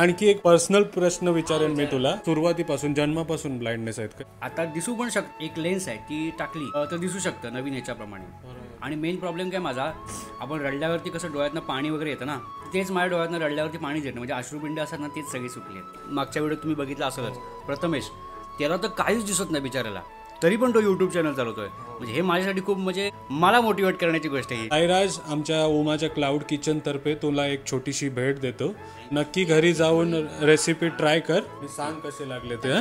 आणखी एक पर्सनल प्रश्न विचारेन मी तुला, सुरुवातीपासून जन्मापासून ब्लाइंडनेस आहेत का? आता दिसू पण शकत, एक लेन्स आहे ती टाकली तर दिसू शकतं नवीन याच्याप्रमाणे. आणि मेन प्रॉब्लेम काय माझा, आपण रडल्यावरती कसं डोळ्यातनं पाणी वगैरे येतं ना, तेच माझ्या डोळ्यातनं रडल्यावरती पाणीच येतं, म्हणजे अश्रुपिंड असतात ना तेच सगळे सुटले. मागच्या व्हिडिओ तुम्ही बघितला असेलच, प्रथमेश त्याला तर काहीच दिसत नाही बिचारायला, तरी पण तो यूट्यूब चॅनल चालवतोय. म्हणजे हे माझ्यासाठी खूप म्हणजे मला मोटिवेट करण्याची गोष्ट आहे. साईराज आमच्या उमाच्या क्लाउड किचन तर्फे तुला एक छोटीशी भेट देतो. नक्की घरी जाऊन रेसिपी ट्राय कर, सांग कसे लागले ते.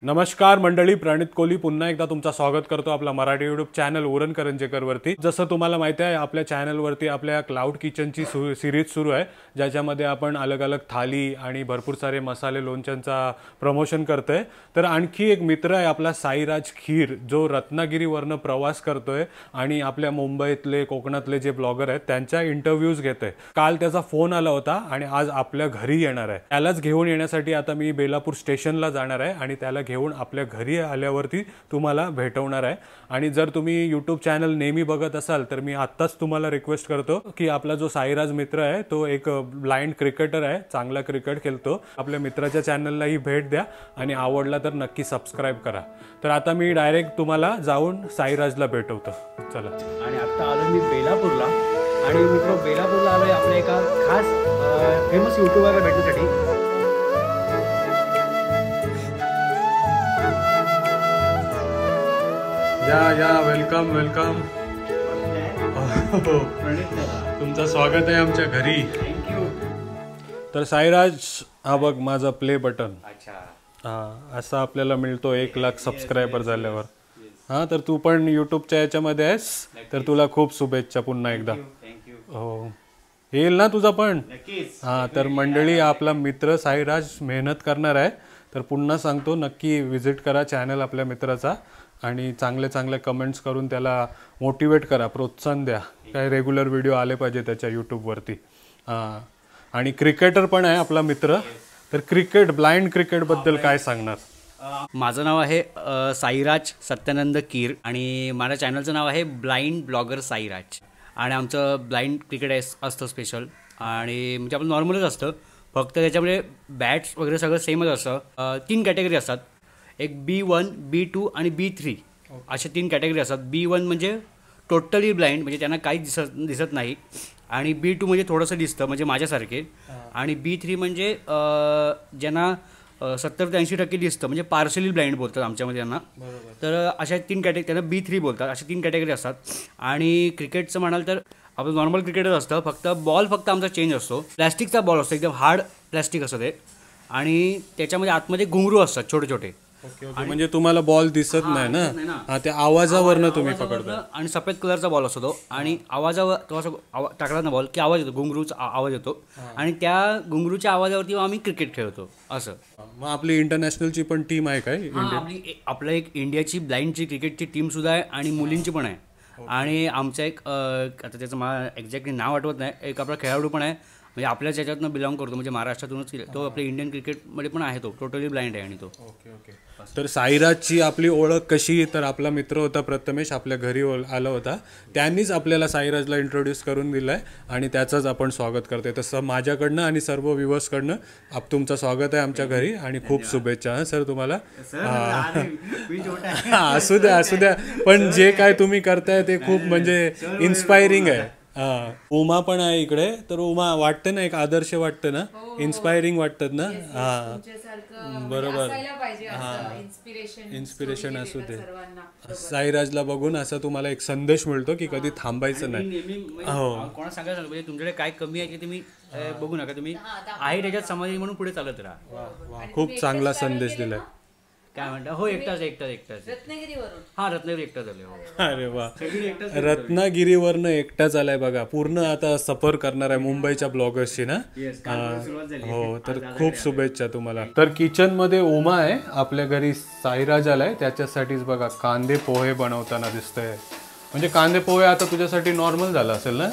नमस्कार मंडळी, प्रणित कोहली पुन्हा एकदा तुमचं स्वागत करतो आपला मराठी यूट्यूब चॅनल उरण करंजेकरवरती. जसं तुम्हाला माहिती आहे, आपल्या चॅनलवरती आपल्या क्लाउड किचनची सिरीज सुरू आहे, ज्याच्यामध्ये आपण अलग अलग थाली आणि भरपूर सारे मसाले लोणच्यांचा प्रमोशन करतोय. तर आणखी एक मित्र आहे आपला साईराज खीर, जो रत्नागिरीवरनं प्रवास करतोय आणि आपल्या मुंबईतले कोकणातले जे ब्लॉगर आहेत त्यांच्या इंटरव्ह्यूज घेतोय. काल त्याचा फोन आला होता आणि आज आपल्या घरी येणार आहे. त्यालाच घेऊन येण्यासाठी आता मी बेलापूर स्टेशनला जाणार आहे आणि त्याला घेऊन आपल्या घरी आल्यावरती तुम्हाला भेटवणार आहे. आणि जर तुम्ही यूट्यूब चॅनल नेहमी बघत असाल तर मी आत्ताच तुम्हाला रिक्वेस्ट करतो की आपला जो साईराज मित्र आहे तो एक ब्लाइंड क्रिकेटर आहे, चांगला क्रिकेट खेळतो. आपल्या मित्राच्या चॅनललाही भेट द्या आणि आवडला तर नक्की सबस्क्राईब करा. तर आता मी डायरेक्ट तुम्हाला जाऊन साईराजला भेटवतो. चला. आणि आता आलो मी बेलापूरला, आणि मित्र बेलापूरला आलोय आपल्या एका खास फेमस यूट्यूबरला भेटण्यासाठी. या वेलकम वेलकम. तुमचं स्वागत आहे आमच्या घरी. थँक्यू. तर साईराज, हा बघ माझा प्ले बटन. अच्छा. हा, असा आपल्याला मिळतो 1,00,000 सबस्क्रायबर झाल्यावर. हा, तर तू पण यूट्यूबच्या याच्यामध्ये आहेस, तर तुला खूप शुभेच्छा पुन्हा एकदा. थँक्यू. हो, येईल ना तुझा पण. नक्कीच. हा, तर मंडळी आपला मित्र साईराज मेहनत करणार आहे, तर पुन्हा सांगतो नक्की विजिट करा चॅनल आपल्या मित्राचा आणि चांगले चांगले कमेंट्स करून त्याला मोटिवेट करा, प्रोत्साहन द्या. काय रेग्युलर व्हिडिओ आले पाहिजे त्याच्या यूट्यूबवरती. हां, आणि क्रिकेटर पण आहे आपला मित्र. तर क्रिकेट, ब्लाइंड क्रिकेटबद्दल काय सांगणार? माझं नाव आहे साईराज सत्यानंद कीर आणि माझ्या चॅनलचं नाव आहे ब्लाइंड ब्लॉगर साईराज. आणि आमचं ब्लाइंड क्रिकेट असतं स्पेशल, आणि म्हणजे आपलं नॉर्मलच असतं, फक्त त्याच्यामध्ये बॅट्स वगैरे सगळं सेमच असतं. 3 कॅटेगरी असतात, एक B1, B2 आणि B3 अशा 3 कॅटेगरी असतात. B1 म्हणजे टोटली ब्लाइंड, म्हणजे त्यांना काहीच दिसत नाही, आणि B2 म्हणजे थोडंसं दिसतं, म्हणजे माझ्यासारखे, आणि B3 म्हणजे ज्यांना 70 ते 80% दिसतं, म्हणजे पार्शली ब्लाइंड बोलतात आमच्यामध्ये त्यांना. तर अशा 3 कॅटेगरी, त्यांना B3 बोलतात. अशा 3 कॅटेगरी असतात. आणि क्रिकेटचं म्हणाल तर आपलं नॉर्मल क्रिकेटच असतं, फक्त बॉल फक्त आमचा चेंज असतो. प्लॅस्टिकचा बॉल असतो, एकदम हार्ड प्लॅस्टिक असतं ते, आणि त्याच्यामध्ये आतमध्ये घुंगरू असतात छोटे छोटे. म्हणजे तुम्हाला बॉल दिसत नाही ना? हा, त्या आवाजावरनं तुम्ही पकडता. आणि सफेद कलरचा बॉल असतो तो, आणि आवाजावर तो असं टाकला ना बॉल की आवाज येतो, घुंगरूचा आवाज येतो, आणि त्या घुंगरूच्या आवाजावरती आम्ही क्रिकेट खेळतो असं. मग आपली इंटरनॅशनलची पण टीम आहे काय? आपलं एक इंडियाची ब्लाइंडची क्रिकेटची टीम सुद्धा आहे, आणि मुलींची पण आहे. आणि आमचा एक आता त्याचं मला एक्झॅक्टली नाव आठवत नाही, एक आपला खेळाडू पण आहे, म्हणजे आपल्याच याच्यातनं बिलॉंग करतो, म्हणजे महाराष्ट्रातूनच. तो आपल्या इंडियन क्रिकेटमध्ये पण आहे, तो टोटली ब्लाइंड आहे. आणि तो ओके. तर साईराजची आपली ओळख कशी? तर आपला मित्र होता प्रथमेश, आपल्या घरी आला होता, त्यांनीच आपल्याला साईराजला इंट्रोड्यूस करून दिलं आहे, आणि त्याचंच आपण स्वागत करतोय. तसं माझ्याकडनं आणि सर्व व्ह्यूअर्सकडनं तुमचं स्वागत आहे आमच्या घरी, आणि खूप शुभेच्छा. हां सर तुम्हाला. असू द्या, पण जे काय तुम्ही करताय ते खूप म्हणजे इन्स्पायरिंग आहे. हा, उमा पण आहे इकडे. तर उमा, वाटतं ना, एक आदर्श वाटतं ना, इन्स्पायरिंग वाटतात ना. हा, बरोबर. इन्स्पिरेशन असू दे. साईराजला बघून असं तुम्हाला एक संदेश मिळतो की कधी थांबायचं नाही. हो, कोणा सांगायचं म्हणजे तुमच्याकडे काय कमी आहे की तुम्ही बघू नका, तुम्ही आहे त्याच्यात समाधी म्हणून पुढे चालत राहा. खूप चांगला संदेश दिलाय. काय म्हणता? हो, एकटाच. रत्नागिरीवरून. हा, रत्नागिरी एकटाच आले. अरे वा, रत्नागिरीवरनं एकटाच आलाय बघा. पूर्ण आता सफर करणार आहे मुंबईच्या ब्लॉगर्सची ना. हो, तर खूप शुभेच्छा तुम्हाला. तर किचन मध्ये उमा आहे, आपल्या घरी साईराज आलाय, त्याच्यासाठीच बघा कांदे पोहे बनवताना दिसतंय. म्हणजे कांदे पोहे आता तुझ्यासाठी नॉर्मल झालं असेल ना?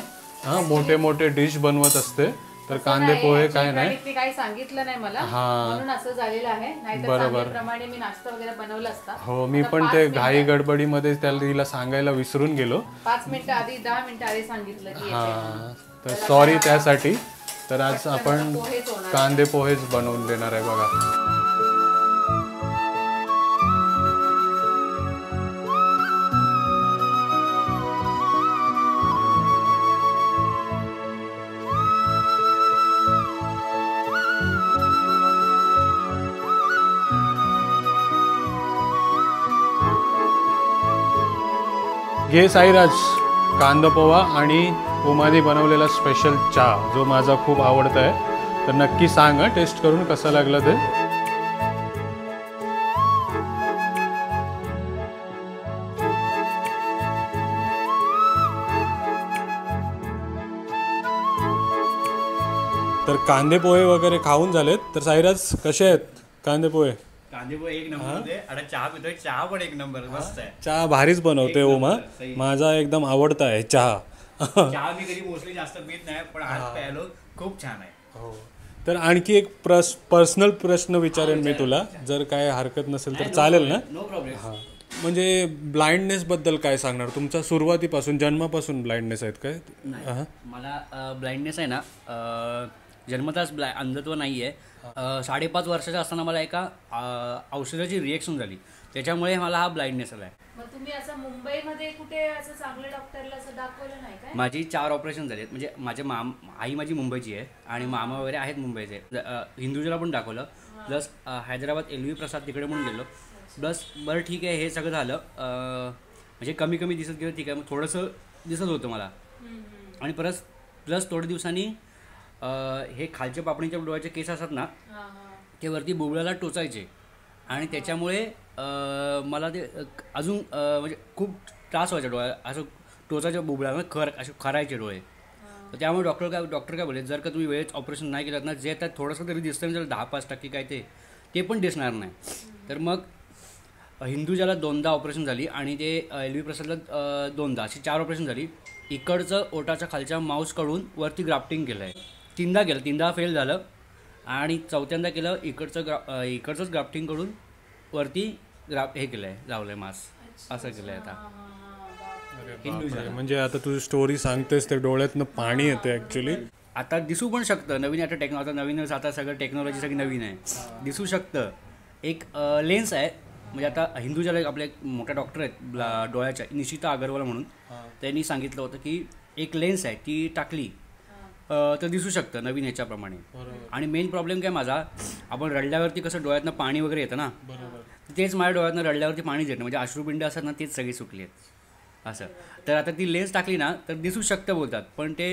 हा, मोठे मोठे डिश बनवत असते. तर कांदे पोहे काय नाही. ते काही सांगितलं नाही मला, म्हणून असं झालेलं आहे. नाहीतर सांगितल्याप्रमाणे मी नाश्ता वगैरे बनवला असता. हो, मी पण ते घाई गडबडीमध्ये त्याला तिला सांगायला विसरून गेलो. 5 मिनिटं आधी 10 मिनिटं आधी सांगितलं की तर सॉरी त्यासाठी. तर आज आपण कांदे पोहेच बनवून देणार आहे बघा. घे साईराज कांदा पोहा आणि उमाने बनवलेला स्पेशल चहा, जो माझा खूप आवडता आहे. तर नक्की सांग टेस्ट करून कसं लागलं ते. तर कांदे पोहे वगैरे खाऊन झालेत. तर साईराज कसे आहेत कांदे पोहे? कांदे पोहे एक नंबर. आता चहा पितोय, चहा पण एक नंबर, मस्त आहे. चहा भारीच बनवते उमा, माझा एकदम आवडता आहे चहा. चहा मी कधी मोस्टली जास्त पीत नाही, पण आज प्यायलो, खूप छान आहे. हो. तर आणखी एक पर्सनल प्रश्न विचारेन मी तुला, जर काय हरकत नसेल तर चालेल ना? No problem. म्हणजे ब्लाइंडनेस बद्दल काय सांगणार? तुमचा सुरुवातीपासून जन्मापासून ब्लाइंडनेस आहेत काय? मला ब्लाइंडनेस आहे ना, जन्मताच अंधत्व नाही आहे. 5.5 वर्षाचा असताना मला एका औषधाची रिएक्शन झाली, त्याच्यामुळे मला हा ब्लाइंडनेस आला आहे. मग तुम्ही असं मुंबईमध्ये कुठे असं चांगल्या डॉक्टरला असं दाखवलं नाही काय? माझी 4 ऑपरेशन झालेत. म्हणजे आई माझी मुंबईची आहे आणि मामा वगैरे आहेत मुंबईचे. हिंदुजाला पण दाखवलं, प्लस हैदराबाद LV प्रसाद तिकडे म्हणून गेलो. प्लस बरं ठीक आहे, हे सगळं झालं. म्हणजे कमी कमी दिसत गेलं, ठीक आहे. मग थोडंसं दिसत होतं मला. आणि प्लस थोड्या दिवसांनी हे खालच्या पापणीच्या डोळ्याचे केस असतात ना, ते वरती बुबळ्याला टोचायचे आणि त्याच्यामुळे मला ते अजून म्हणजे खूप त्रास व्हायचा डोळ्या, असं टोचायच्या बुबळ्याला असे खरायचे डोळे. तर त्यामुळे डॉक्टर काय बोलले, जर का तुम्ही वेळेत ऑपरेशन नाही केलं ना, जे त्यात थोडंसं तरी दिसतं म्हणजे 10-5% काय ते पण दिसणार नाही. तर मग हिंदुजाला 2दा ऑपरेशन झाली आणि ते LV प्रसादला 2दा, अशी 4 ऑपरेशन झाली. इकडचं ओटाच्या खालच्या माऊसकडून वरती ग्राफ्टिंग केलं आहे. 3दा केलं, 3दा फेल झालं आणि 4थ्यांदा केलं. इकडचंच ग्राफ्टिंग करून वरती हे केलं आहे, लावलं आहे मास्क, असं केलं आहे आता. म्हणजे आता तुझी स्टोरी सांगतेस ते डोळ्यातनं पाणी येते ॲक्च्युली. आता दिसू पण शकतं नवीन, आता नवीनच, आता सगळं टेक्नॉलॉजी सगळी नवीन आहे, दिसू शकतं. एक लेन्स आहे, म्हणजे आता हिंदुजाला आपले एक मोठा डॉक्टर आहेत डोळ्याच्या, निशिता अगरवाल म्हणून, त्यांनी सांगितलं होतं की एक लेन्स आहे, ती टाकली तर दिसू शकतं नवीन ह्याच्याप्रमाणे. आणि मेन प्रॉब्लेम काय माझा, आपण रडल्यावरती कसं डोळ्यातनं पाणी वगैरे येतं ना, तेच माझ्या डोळ्यातनं रडल्यावरती पाणीच येतं, म्हणजे अश्रुपिंड असतात ना, तेच सगळी सुटली आहेत असं. तर आता ती लेन्स टाकली ना तर दिसू शकतं बोलतात, पण ते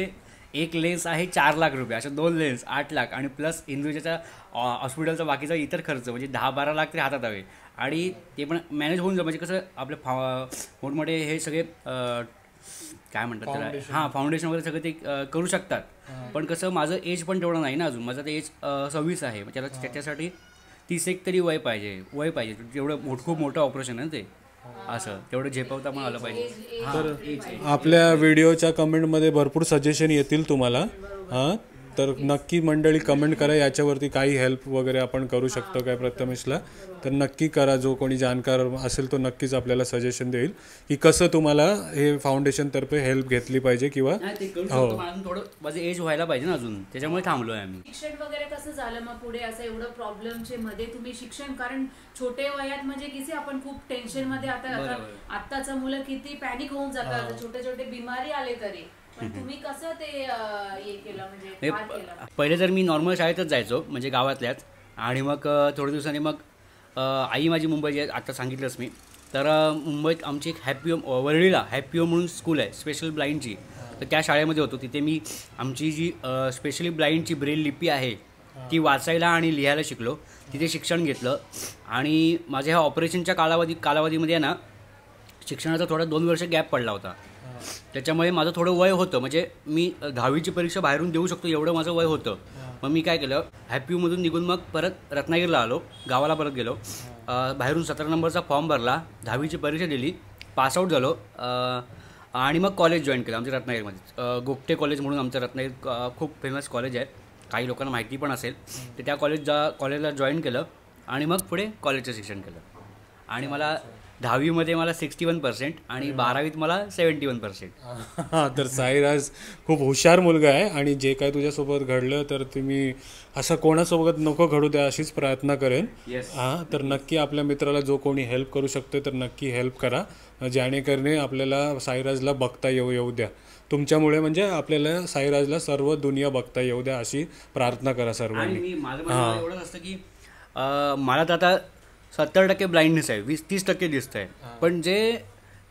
एक लेन्स आहे 4 लाख रुपये, अशा 2 लेन्स 8 लाख, आणि प्लस हिंदुजाच्या हॉस्पिटलचा बाकीचा इतर खर्च म्हणजे 10-12 लाख तरी हातात हवे. आणि ते पण मॅनेज होऊन जाईल, म्हणजे कसं आपल्या मोठमोठे हे सगळे काय म्हणतात त्याला, फाउंडेशन वगैरे सगळं ते करू शकतात. पण कसं माझं एज पण तेवढं नाही ना अजून, माझं ते एज 26 आहे. त्याच्यासाठी 30 तरी वय पाहिजे, जेवढं खूप मोठं ऑपरेशन आहे ते, असं तेवढं झेपवता पण आलं पाहिजे. तर आपल्या व्हिडिओच्या कमेंटमध्ये भरपूर सजेशन येतील तुम्हाला. तर नक्की मंडळी कमेंट करा, याच्यावरती काही हेल्प वगैरे आपण करू शकतो काय प्रथमेशला, तर नक्की करा. जो कोणी जाणकार असेल तो नक्कीच आपल्याला सजेशन देईल की कसं तुम्हाला हे फाउंडेशनतर्फे हेल्प घेतली पाहिजे. किंवा थोडं माझं एज व्हायला पाहिजे ना अजून, त्याच्यामुळे थांबलोय आम्ही. शिक्षण वगैरे कसं झालं मग पुढे, असं एवढं प्रॉब्लेमचे मध्ये तुम्ही शिक्षण, कारण छोटे वयात म्हणजे किती आपण खूप टेन्शन मध्ये, आताचं मुलं किती पॅनिक होऊन जातात, छोटे छोटे बिमारी आले तरी, पण तुम्ही कसं ते हे केलं, म्हणजे पहिले तर मी नॉर्मल शाळेतच जायचो, म्हणजे गावातल्याच. आणि मग थोड्या दिवसांनी मग आई माझी मुंबईची आहे, आता सांगितलंच मी. तर मुंबईत आमची एक वरळीला हॅपी होम म्हणून स्कूल आहे स्पेशल ब्लाइंडची, तर त्या शाळेमध्ये होतो. तिथे मी आमची जी स्पेशली ब्लाइंडची ब्रेल लिपी आहे ती वाचायला आणि लिहायला शिकलो, तिथे शिक्षण घेतलं. आणि माझ्या ह्या ऑपरेशनच्या कालावधीमध्ये ना शिक्षणाचा थोडा 2 वर्ष गॅप पडला होता. त्याच्यामुळे माझं थोडं वय होतं, म्हणजे मी 10वीची परीक्षा बाहेरून देऊ शकतो एवढं माझं वय होतं. मग मी काय केलं, हॅपीमधून निघून मग परत रत्नागिरीला आलो, गावाला परत गेलो. बाहेरून 17 नंबरचा फॉर्म भरला, 10वीची परीक्षा दिली, पासआउट झालो. आणि मग कॉलेज जॉईन केलं आमच्या रत्नागिरीमध्ये, गोगटे कॉलेज म्हणून आमचं रत्नागिरी खूप फेमस कॉलेज आहे. काही लोकांना माहिती पण असेल, तर त्या कॉलेजला जॉईन केलं आणि मग पुढे कॉलेजचं शिक्षण केलं. आणि मला 10वीमध्ये मला 61% आणि 12वीत मला 71%. हां, तर साईराज खूप हुशार मुलगा आहे आणि जे काय तुझ्यासोबत घडलं तर तुम्ही असं कोणासोबत नको घडू द्या अशीच प्रयत्न करेन. हां, तर नक्की आपल्या मित्राला जो कोणी हेल्प करू शकतो तर नक्की हेल्प करा, जेणेकरणे आपल्याला साईराजला बघता येऊ द्या. तुमच्यामुळे म्हणजे आपल्याला साईराजला सर्व दुनिया बघता येऊ द्या अशी प्रार्थना करा आणि सर्वांनी. मी माझं म्हणणं एवढंच असतं की मला तर आता 70% ब्लाइंडनेस आहे, 20-30% दिसत आहे, पण जे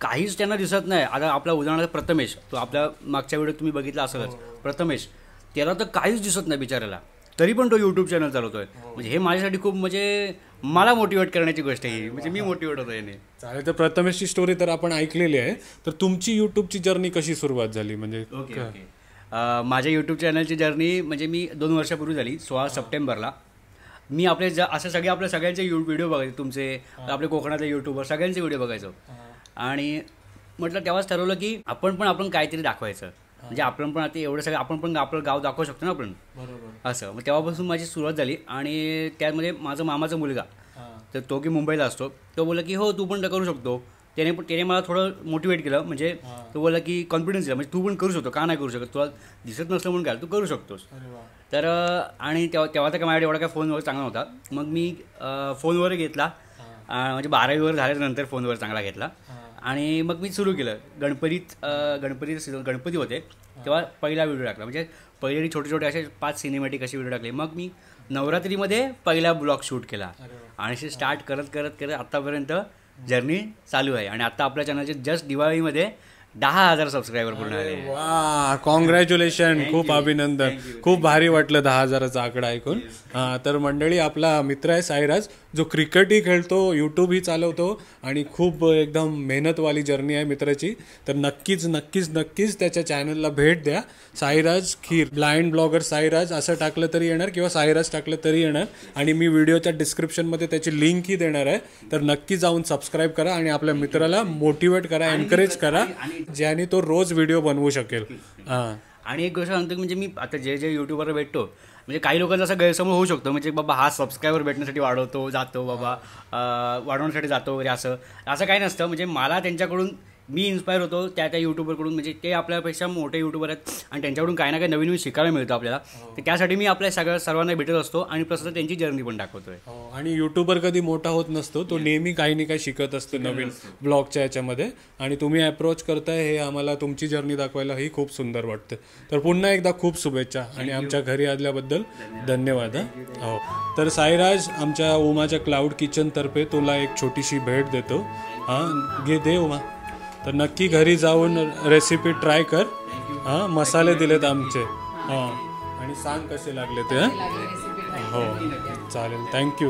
काहीच त्यांना दिसत नाही. आता आपला उदाहरणार्थ प्रथमेश, तो आपल्या मागच्या व्हिडिओ तुम्ही बघितला असेलच, प्रथमेश, त्याला तर काहीच दिसत नाही बिचारायला, तरी पण तो यूट्यूब चॅनल चालवतोय. म्हणजे हे माझ्यासाठी खूप म्हणजे मला मोटिवेट करण्याची गोष्ट आहे ही, म्हणजे मी मोटिवेट होतो याने. चालेल, तर प्रथमेशची स्टोरी तर आपण ऐकलेली आहे. तर तुमची यूट्यूबची जर्नी कशी सुरुवात झाली? म्हणजे ओके. माझ्या यूट्यूब चॅनलची जर्नी म्हणजे मी 2 वर्षापूर्वी झाली. 16 सप्टेंबरला मी आपले असे आपल्या सगळ्यांचे व्हिडिओ बघायचे, तुमचे, आपले कोकणातले यूट्यूबर सगळ्यांचे व्हिडिओ बघायचो. आणि म्हटलं तेव्हाच ठरवलं की आपण काहीतरी दाखवायचं, म्हणजे आपण पण आता एवढं सगळं आपण पण आपलं गाव दाखवू शकतो ना आपण, असं. मग तेव्हापासून माझी सुरुवात झाली. आणि त्यामध्ये माझा मामाचा मुलगा, तर तो की मुंबईला असतो, तो बोलला की हो तू पण करू शकतो. त्याने मला थोडं मोटिवेट केलं. म्हणजे तो बोलला की कॉन्फिडन्स दिला, म्हणजे तू पण करू शकतो, का नाही करू शकत, तुला दिसत नसलं म्हणून काय, तू करू शकतोस. तर आणि तेव्हा तर काय माझ्याकडे एवढा काय फोन वगैरे चांगला नव्हता. मग मी फोनवर घेतला, म्हणजे 12वीवर झाल्यानंतर फोनवर चांगला घेतला. आणि मग मी सुरू केलं. गणपतीचं सीझन, गणपती होते तेव्हा पहिला व्हिडिओ टाकला. म्हणजे पहिले छोटे असे 5 सिनेमॅटिक असे व्हिडिओ टाकले. मग मी नवरात्रीमध्ये पहिला ब्लॉग शूट केला आणि असे स्टार्ट करत आत्तापर्यंत जर्नी चालू आहे. आणि आता आपल्या चॅनलचे जस्ट दिवाळीमध्ये 10,000 सबस्क्रायबर पूर्ण आले. वा, कॉंग्रॅच्युलेशन, खूप अभिनंदन. खूप भारी वाटलं 10,000चा आकडा ऐकून. तर मंडळी, आपला मित्र आहे साईराज, जो क्रिकेटही खेळतो, यूट्यूबही चालवतो आणि खूप एकदम मेहनतवाली जर्नी आहे मित्राची. तर नक्कीच त्याच्या चॅनलला भेट द्या. साईराज खीर, ब्लाइंड ब्लॉगर साईराज असं टाकलं तरी येणार किंवा साईराज टाकलं तरी येणार. आणि मी व्हिडिओच्या डिस्क्रिप्शनमध्ये त्याची लिंकही देणार आहे. तर नक्की जाऊन सबस्क्राईब करा आणि आपल्या मित्राला मोटिवेट करा, एनकरेज करा, ज्याने तो रोज व्हिडिओ बनवू शकेल. आणि एक गोष्ट सांगतो की म्हणजे मी आता जे यूट्यूबवर भेटतो, म्हणजे काही लोकांचा असा गैरसमज होऊ शकतो, म्हणजे बाबा हा सबस्क्रायबर भेटण्यासाठी जातो बाबा, वाढवण्यासाठी जातो वगैरे, असं काही नसतं. म्हणजे मला त्यांच्याकडून मी इन्स्पायर होतो त्या यूट्यूबरकडून. म्हणजे ते आपल्यापेक्षा मोठे यूट्यूबर आहेत आणि त्यांच्याकडून काही ना काही नवीन शिकायला मिळतं आपल्याला. तर त्यासाठी मी आपल्या सर्वांना भेटत असतो आणि प्लस त्यांची जर्नी पण दाखवतोय. आणि यूट्यूबर कधी मोठा होत नसतो, तो नेहमी काही ना काही शिकत असतो नवीन ब्लॉगच्या याच्यामध्ये. आणि तुम्ही अप्रोच करताय हे आम्हाला तुमची जर्नी दाखवायला ही खूप सुंदर वाटतं. तर पुन्हा एकदा खूप शुभेच्छा आणि आमच्या घरी आल्याबद्दल धन्यवाद. हो, तर साईराज, आमच्या उमाच्या क्लाउड किचनतर्फे तुला एक छोटीशी भेट देतो. दे उमा. तर नक्की घरी जाऊन रेसिपी ट्राय कर. मसाले दिलेत आमचे. आणि सांग कसे लागले ते. हो, चालेल. थँक्यू.